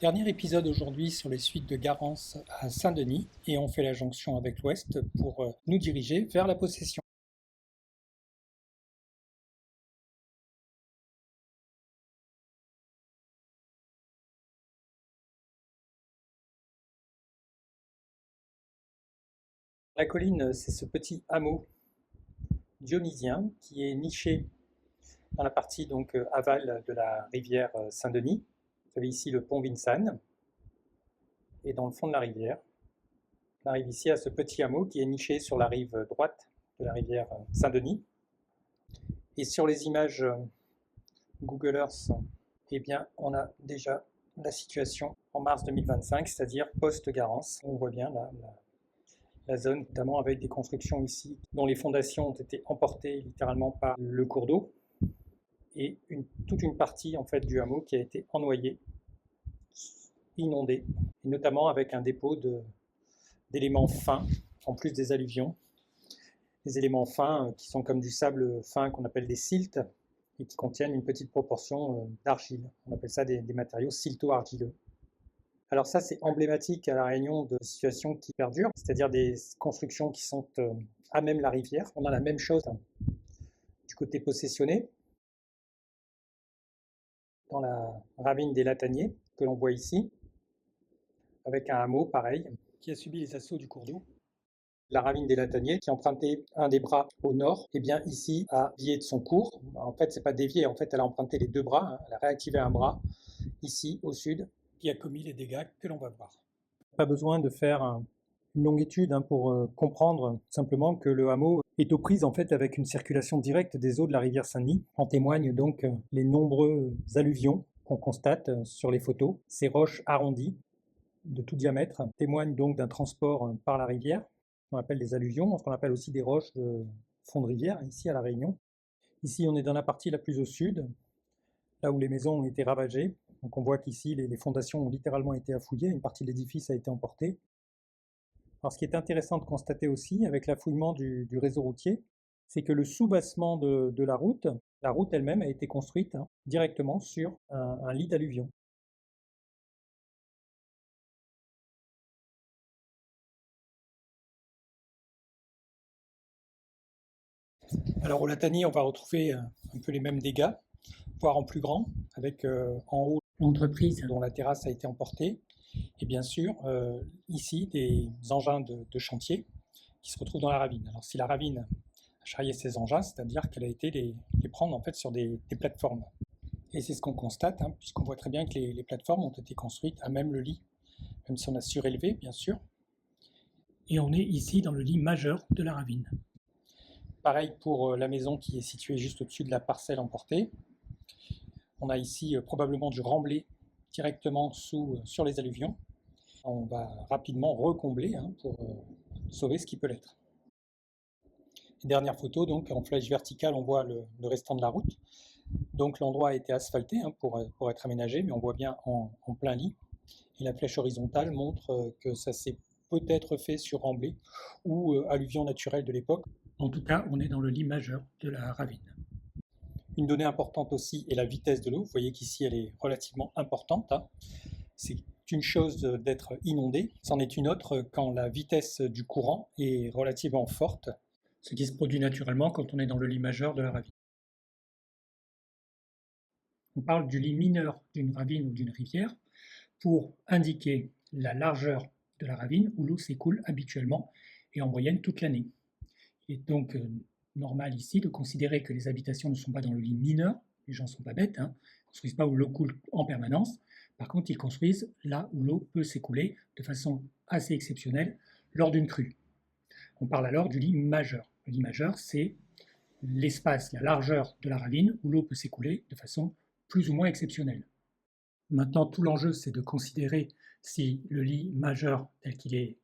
Dernier épisode aujourd'hui sur les suites de Garance à Saint-Denis et on fait la jonction avec l'Ouest pour nous diriger vers la possession. La colline, c'est ce petit hameau dionysien qui est niché dans la partie donc aval de la rivière Saint-Denis. Vous avez ici le pont Vincennes et dans le fond de la rivière, on arrive ici à ce petit hameau qui est niché sur la rive droite de la rivière Saint-Denis. Et sur les images Google Earth, eh bien, on a déjà la situation en mars 2025, c'est-à-dire post-Garance. On voit bien la zone, notamment avec des constructions ici dont les fondations ont été emportées littéralement par le cours d'eau et toute une partie en fait du hameau qui a été ennoyée, inondée, et notamment avec un dépôt d'éléments fins en plus des alluvions. Des éléments fins qui sont comme du sable fin qu'on appelle des siltes et qui contiennent une petite proportion d'argile. On appelle ça des matériaux silto-argileux. Alors ça, c'est emblématique à La Réunion de situations qui perdurent, c'est-à-dire des constructions qui sont à même la rivière. On a la même chose du côté possessionné, dans la ravine des Lataniers, que l'on voit ici, avec un hameau pareil, qui a subi les assauts du cours d'eau. La ravine des Lataniers, qui empruntait un des bras au nord, et bien ici a dévié de son cours. En fait, c'est pas dévié, en fait, elle a emprunté les deux bras, elle a réactivé un bras ici au sud, qui a commis les dégâts que l'on va voir. Pas besoin de faire une longue étude pour comprendre simplement que le hameau est aux prises en fait avec une circulation directe des eaux de la rivière Saint-Denis. En témoignent donc les nombreux alluvions qu'on constate sur les photos. Ces roches arrondies de tout diamètre témoignent donc d'un transport par la rivière, qu'on appelle des alluvions, ce qu'on appelle aussi des roches de fond de rivière, ici à La Réunion. Ici, on est dans la partie la plus au sud, là où les maisons ont été ravagées. Donc on voit qu'ici, les fondations ont littéralement été affouillées, une partie de l'édifice a été emportée. Alors ce qui est intéressant de constater aussi, avec l'affouillement du réseau routier, c'est que le soubassement de la route elle-même a été construite directement sur un lit d'alluvion. Alors au Latani, on va retrouver un peu les mêmes dégâts, voire en plus grand, avec en haut l'entreprise dont la terrasse a été emportée, et bien sûr ici des engins de chantier qui se retrouvent dans la ravine. Alors si la ravine a charrié ces engins, c'est-à-dire qu'elle a été les prendre en fait sur des plateformes. Et c'est ce qu'on constate, puisqu'on voit très bien que les plateformes ont été construites à même le lit, même si on a surélevé bien sûr. Et on est ici dans le lit majeur de la ravine. Pareil pour la maison qui est située juste au-dessus de la parcelle emportée. On a ici probablement du remblai directement sur les alluvions. On va rapidement recombler pour sauver ce qui peut l'être. Dernière photo, donc en flèche verticale, on voit le restant de la route. Donc l'endroit a été asphalté pour être aménagé, mais on voit bien en plein lit. Et la flèche horizontale montre que ça s'est peut-être fait sur remblai ou alluvion naturelle de l'époque. En tout cas, on est dans le lit majeur de la ravine. Une donnée importante aussi est la vitesse de l'eau. Vous voyez qu'ici, elle est relativement importante. C'est une chose d'être inondé, c'en est une autre quand la vitesse du courant est relativement forte, ce qui se produit naturellement quand on est dans le lit majeur de la ravine. On parle du lit mineur d'une ravine ou d'une rivière pour indiquer la largeur de la ravine où l'eau s'écoule habituellement et en moyenne toute l'année. Il est donc normal ici de considérer que les habitations ne sont pas dans le lit mineur, les gens ne sont pas bêtes, ils ne construisent pas où l'eau coule en permanence, par contre ils construisent là où l'eau peut s'écouler de façon assez exceptionnelle lors d'une crue. On parle alors du lit majeur. Le lit majeur, c'est l'espace, la largeur de la ravine où l'eau peut s'écouler de façon plus ou moins exceptionnelle. Maintenant, tout l'enjeu, c'est de considérer si le lit majeur tel qu'il est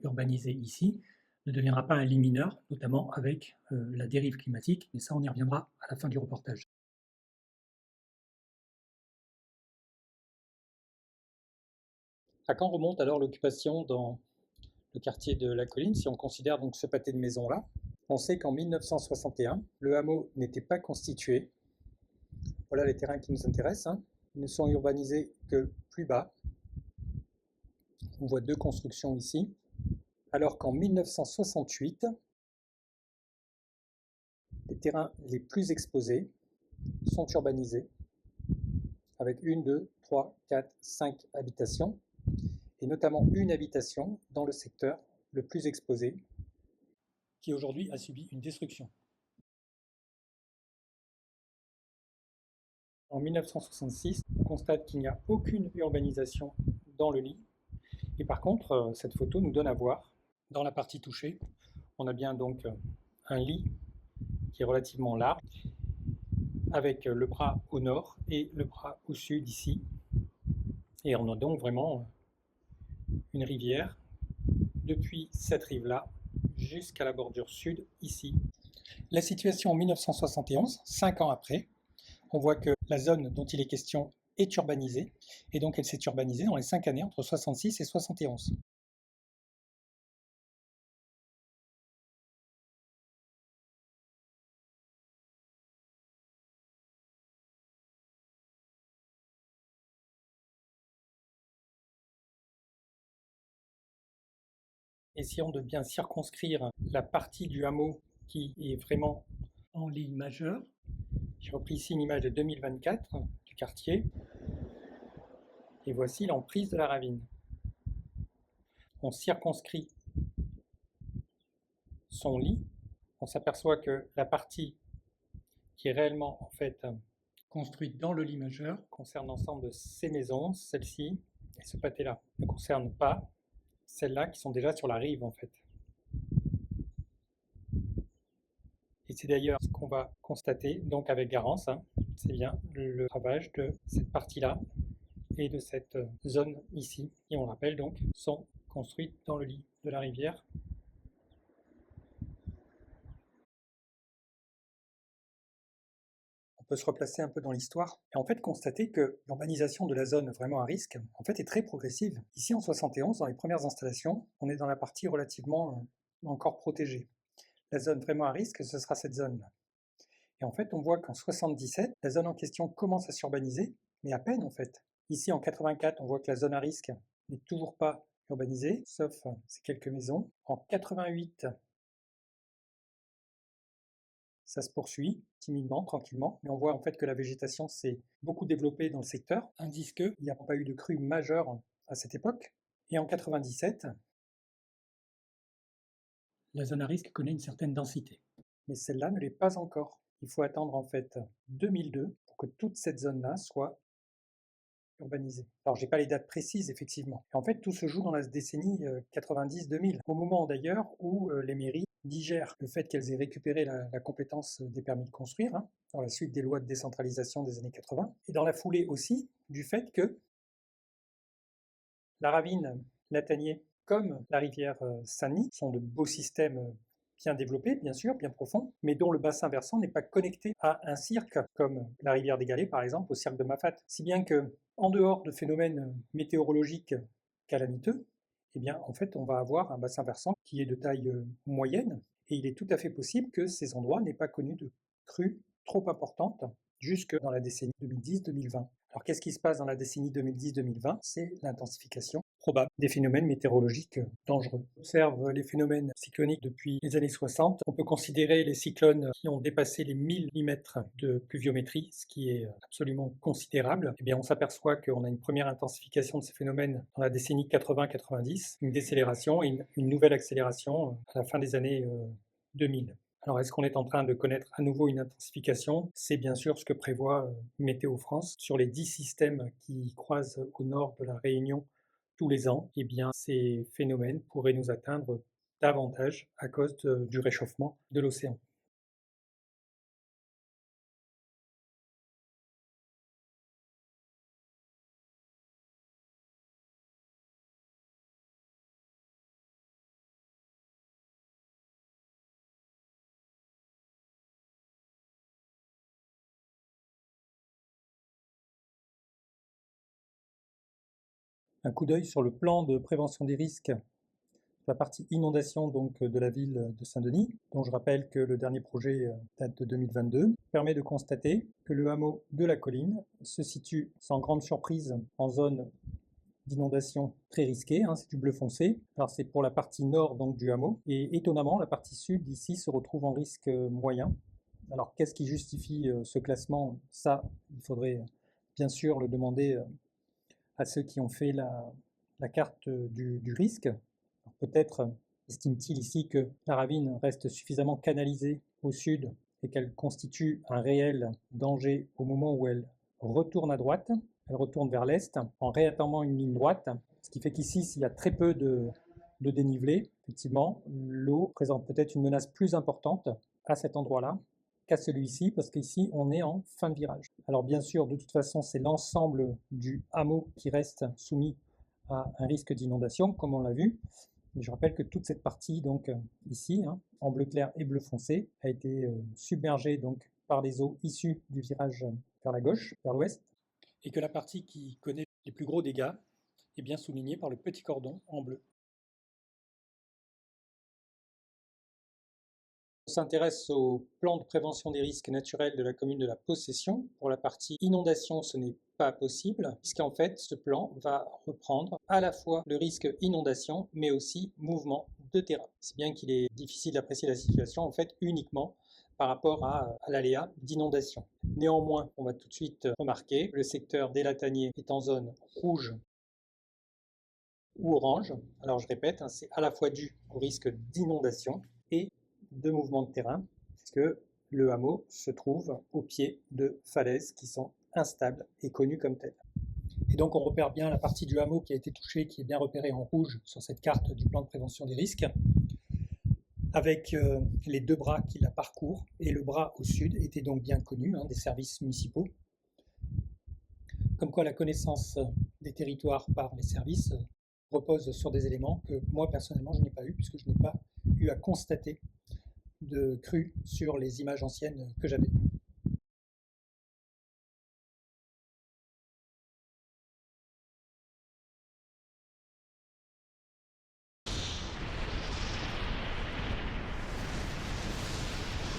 urbanisé ici ne deviendra pas un lit mineur, notamment avec la dérive climatique, mais ça, on y reviendra à la fin du reportage. À quand remonte alors l'occupation dans le quartier de la Colline, si on considère donc ce pâté de maisons-là? On sait qu'en 1961, le hameau n'était pas constitué. Voilà les terrains qui nous intéressent. Ils ne sont urbanisés que plus bas, On voit deux constructions ici, alors qu'en 1968, les terrains les plus exposés sont urbanisés, avec 1, 2, 3, 4, 5 habitations, et notamment une habitation dans le secteur le plus exposé, qui aujourd'hui a subi une destruction. En 1966, on constate qu'il n'y a aucune urbanisation dans le lit. Et par contre, cette photo nous donne à voir, dans la partie touchée, on a bien donc un lit qui est relativement large, avec le bras au nord et le bras au sud ici. Et on a donc vraiment une rivière depuis cette rive-là jusqu'à la bordure sud ici. La situation en 1971, 5 ans après, on voit que la zone dont il est question est urbanisée, et donc elle s'est urbanisée dans les 5 années entre 66 et 71. Essayons de bien circonscrire la partie du hameau qui est vraiment en ligne majeure. J'ai repris ici une image de 2024 du quartier, et voici l'emprise de la ravine. On circonscrit son lit, on s'aperçoit que la partie qui est réellement en fait construite dans le lit majeur concerne l'ensemble de ces maisons, celle-ci et ce pâté-là. Ne concerne pas celles-là qui sont déjà sur la rive en fait. Et c'est d'ailleurs ce qu'on va constater donc avec Garance, c'est bien le ravage de cette partie-là et de cette zone ici, qui on le rappelle donc sont construites dans le lit de la rivière. On peut se replacer un peu dans l'histoire et en fait constater que l'urbanisation de la zone vraiment à risque en fait est très progressive. Ici en 71, dans les premières installations, on est dans la partie relativement encore protégée. La zone vraiment à risque, ce sera cette zone-là. Et en fait, on voit qu'en 77, la zone en question commence à s'urbaniser, mais à peine en fait. Ici en 84, on voit que la zone à risque n'est toujours pas urbanisée, sauf ces quelques maisons. En 88, ça se poursuit timidement, tranquillement, mais on voit en fait que la végétation s'est beaucoup développée dans le secteur, indice qu'il n'y a pas eu de crue majeure à cette époque. Et en 97, la zone à risque connaît une certaine densité. Mais celle-là ne l'est pas encore. Il faut attendre en fait 2002 pour que toute cette zone-là soit urbanisée. Alors j'ai pas les dates précises effectivement. Et en fait tout se joue dans la décennie 90-2000, au moment d'ailleurs où les mairies digèrent le fait qu'elles aient récupéré la compétence des permis de construire, dans la suite des lois de décentralisation des années 80, et dans la foulée aussi du fait que la ravine Latanier comme la rivière Saint-Denis sont de beaux systèmes bien développés, bien sûr, bien profonds, mais dont le bassin versant n'est pas connecté à un cirque, comme la rivière des Galets, par exemple, au cirque de Mafate. Si bien que, en dehors de phénomènes météorologiques calamiteux, eh bien, en fait, on va avoir un bassin versant qui est de taille moyenne, et il est tout à fait possible que ces endroits n'aient pas connu de crues trop importantes jusque dans la décennie 2010-2020. Alors qu'est-ce qui se passe dans la décennie 2010-2020? C'est l'intensification probable des phénomènes météorologiques dangereux. On observe les phénomènes cycloniques depuis les années 60. On peut considérer les cyclones qui ont dépassé les 1000 mm de pluviométrie, ce qui est absolument considérable. Eh bien, on s'aperçoit qu'on a une première intensification de ces phénomènes dans la décennie 80-90, une décélération et une nouvelle accélération à la fin des années 2000. Alors, est-ce qu'on est en train de connaître à nouveau une intensification? C'est bien sûr ce que prévoit Météo France. Sur les 10 systèmes qui croisent au nord de la Réunion tous les ans, eh bien, ces phénomènes pourraient nous atteindre davantage à cause du réchauffement de l'océan. Un coup d'œil sur le plan de prévention des risques, la partie inondation donc de la ville de Saint-Denis, dont je rappelle que le dernier projet date de 2022, permet de constater que le hameau de la colline se situe sans grande surprise en zone d'inondation très risqué, hein, c'est du bleu foncé. Alors c'est pour la partie nord donc du hameau, et étonnamment la partie sud ici se retrouve en risque moyen. Alors qu'est-ce qui justifie ce classement? Ça, il faudrait bien sûr le demander à ceux qui ont fait la carte du risque. Peut-être estime-t-il ici que la ravine reste suffisamment canalisée au sud et qu'elle constitue un réel danger au moment où elle retourne à droite, elle retourne vers l'est en réattendant une ligne droite, ce qui fait qu'ici, s'il y a très peu de dénivelé, effectivement, l'eau présente peut-être une menace plus importante à cet endroit-là qu'à celui-ci, parce qu'ici, on est en fin de virage. Alors bien sûr, de toute façon, c'est l'ensemble du hameau qui reste soumis à un risque d'inondation, comme on l'a vu. Et je rappelle que toute cette partie, donc ici, hein, en bleu clair et bleu foncé, a été submergée donc, par les eaux issues du virage vers la gauche, vers l'ouest, et que la partie qui connaît les plus gros dégâts est bien soulignée par le petit cordon en bleu. On s'intéresse au plan de prévention des risques naturels de la commune de la Possession. Pour la partie inondation, ce n'est pas possible, puisqu'en fait, ce plan va reprendre à la fois le risque inondation, mais aussi mouvement de terrain. C'est bien qu'il est difficile d'apprécier la situation, en fait, uniquement par rapport à l'aléa d'inondation. Néanmoins, on va tout de suite remarquer, le secteur des Lataniers est en zone rouge ou orange. Alors je répète, hein, c'est à la fois dû au risque d'inondation et de mouvements de terrain, puisque le hameau se trouve au pied de falaises qui sont instables et connues comme telles. Et donc on repère bien la partie du hameau qui a été touchée, qui est bien repérée en rouge sur cette carte du plan de prévention des risques, avec les deux bras qui la parcourent, et le bras au sud était donc bien connu des services municipaux. Comme quoi la connaissance des territoires par les services repose sur des éléments que moi personnellement je n'ai pas eu, puisque je n'ai pas eu à constater de crues sur les images anciennes que j'avais.